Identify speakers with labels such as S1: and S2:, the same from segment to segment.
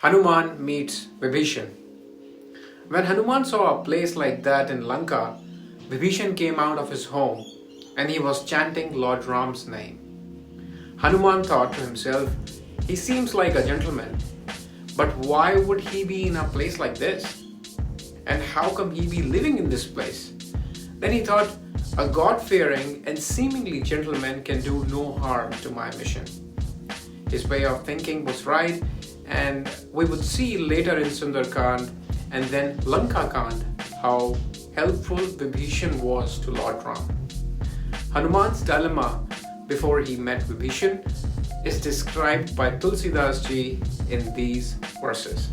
S1: Hanuman meets Vibhishan. When Hanuman saw a place like that in Lanka, Vibhishan came out of his home and he was chanting Lord Ram's name. Hanuman thought to himself, he seems like a gentleman, but why would he be in a place like this? And how come he be living in this place? Then he thought, a God-fearing and seemingly gentleman can do no harm to my mission. His way of thinking was right, and we would see later in Sunderkand and then Lankakand how helpful Vibhishan was to Lord Ram. Hanuman's dilemma before he met Vibhishan is described by Tulsidas ji in these verses.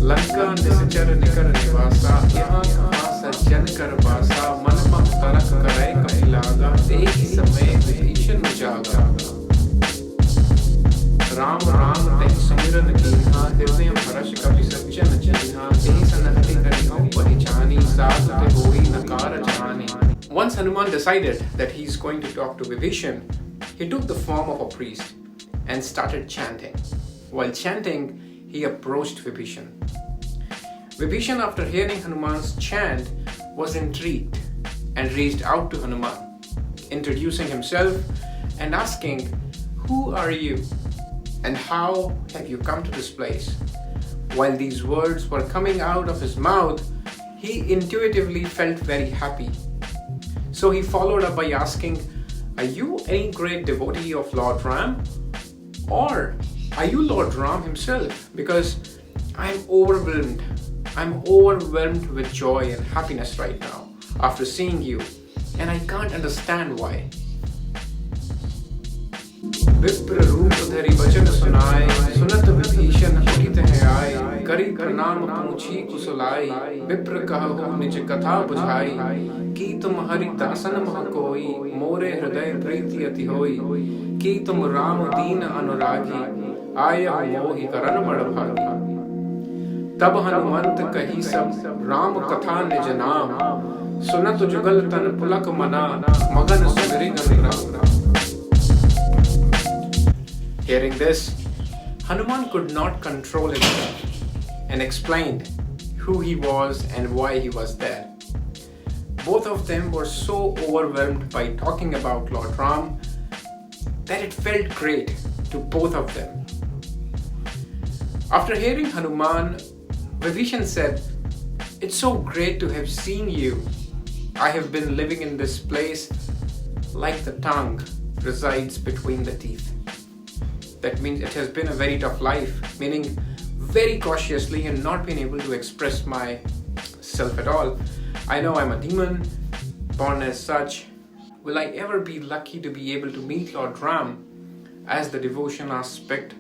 S1: Lanka nisachar nikar nivasa, yahan kahan sajjan kar basa, man mah tarak karai kapilaga, tehi samay Vibhishan ujaga. Ram Ram tehi samiran कीन्हा, हृदयम हर्ष कपि सज्जन चीन्हा, तेहि सनहति करिहं पहिचानी, साधु ते होई नकार जानी. Once Hanuman decided that he is going to talk to Vibhishan, he took the form of a priest and started chanting. While chanting, he approached Vibhishan. Vibhishan, after hearing Hanuman's chant, was intrigued and reached out to Hanuman, introducing himself and asking, "Who are you? And how have you come to this place?" While these words were coming out of his mouth, he intuitively felt very happy. So he followed up by asking, "Are you any great devotee of Lord Ram? Or are you Lord Ram himself? Because I'm overwhelmed with joy and happiness right now after seeing you, and I can't understand why." विप्र रूप धरि वचन सुनाए, सुनत विभीषण उठित है आए, करि प्रणाम पूछी कुशलाई, विप्र कहु निज कथा बुझाई, की तुम हरि दासन मह कोई, मोरे हृदय प्रीति अति होई, की तुम राम दीन अनुरागी, आयहु मोहि करन बड़ भागी. तब हनुमंत कही सब राम कथा निज नाम, सुनत जुगल तन पुलक मना, मगन सुमिरि गण Ram. Hearing this, Hanuman could not control himself and explained who he was and why he was there. Both of them were so overwhelmed by talking about Lord Ram that it felt great to both of them. After hearing Hanuman, Vibhishan said, "It's so great to have seen you. I have been living in this place like the tongue resides between the teeth." That means it has been a very tough life, meaning very cautiously and not being able to express myself at all. I know I'm a demon, born as such. Will I ever be lucky to be able to meet Lord Ram, as the devotion aspect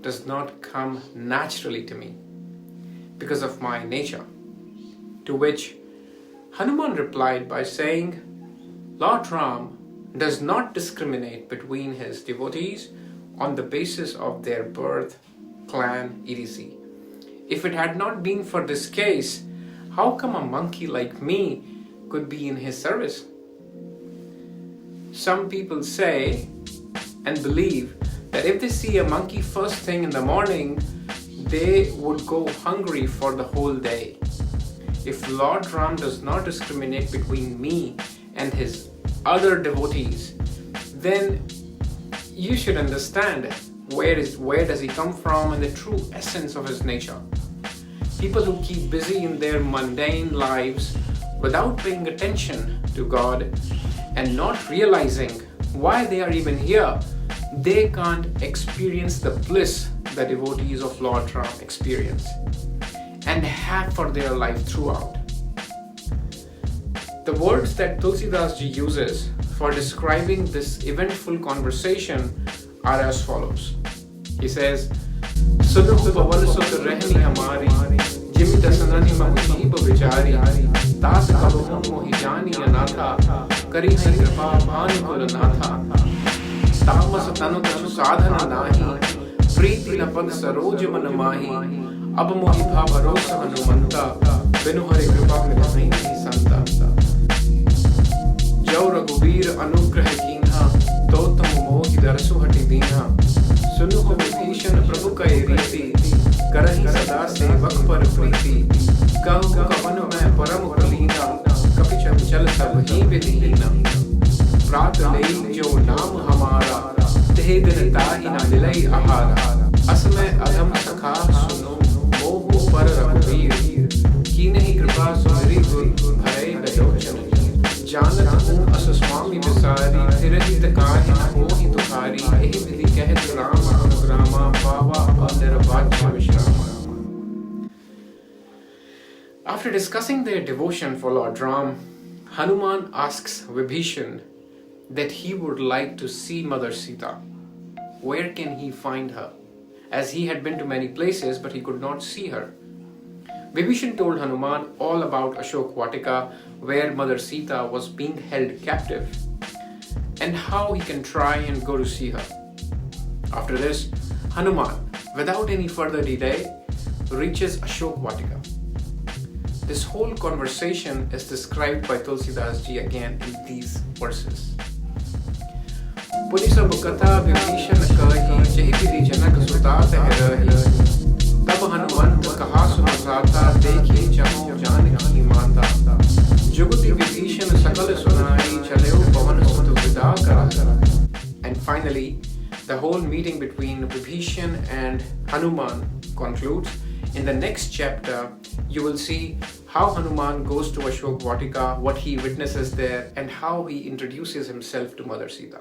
S1: does not come naturally to me because of my nature? To which Hanuman replied by saying, Lord Ram does not discriminate between his devotees on the basis of their birth, clan, etc. If it had not been for this case, how come a monkey like me could be in his service? Some people say and believe that if they see a monkey first thing in the morning, they would go hungry for the whole day. If Lord Ram does not discriminate between me and his other devotees, then you should understand where does he come from and the true essence of his nature. People who keep busy in their mundane lives without paying attention to God and not realizing why they are even here, they can't experience the bliss the devotees of Lord Ram experience and have for their life throughout. The words that Tulsidas ji uses for describing this eventful conversation are as follows. He says, "Sunuh pawan sut rehni hamari, jimi dasanani mahujib vichari, तात कबहुँ मोहि जानी अनाथा, करी है कृपा भानु कुलनाथा, तामस तनु कछु साधन नाही, प्रीति न पद सरोज मन माही, अब मोहि भा भरोसा हनुमंता, बिनु हरि कृपा मिलहि नहीं संता. जो रघुवीर अनुग्रह कीन्हा, तो तुम मोहि दरसु हटि दीन्हा, सुनु हो विभीषण प्रभु कई रीति करहि सदा सेवक पर प्रीति कहु कवन मैं परम कुलीना कपि चंचल सब ही विधिहीना प्रात लई जो नाम हमारा तेह दिन ताहि न मिलई आहारा अस में अधम सखा सुनो मोह पर रघुवीर कीन्ही कृपा सुमरि गुर भय बलोचन जानत हूँ अस स्वामी विसारी फिर हित काहि न होहि तुखारी एहि विधि कहत राम अनुग्रामा पावा अनिर्वाच्य विश्रामा. After discussing their devotion for Lord Ram, Hanuman asks Vibhishan that he would like to see Mother Sita. Where can he find her? As he had been to many places, but he could not see her. Vibhishan told Hanuman all about Ashok Vatika, where Mother Sita was being held captive, and how he can try and go to see her. After this, Hanuman, without any further delay, reaches Ashok Vatika. This whole conversation is described by Tulsidas ji again in these verses. पुनि सब कथा विभीषण कही जहि विधि जनक सुता तह रही तब हनुमंत कहा सुन साता देखी चहु जानकी माता जुगति विभीषण सकल सुनाई चलेउ पवन सुत विदा करा. And finally, the whole meeting between Vibhishan and Hanuman concludes. In the next chapter, you will see how Hanuman goes to Ashok Vatika, what he witnesses there, and how he introduces himself to Mother Sita.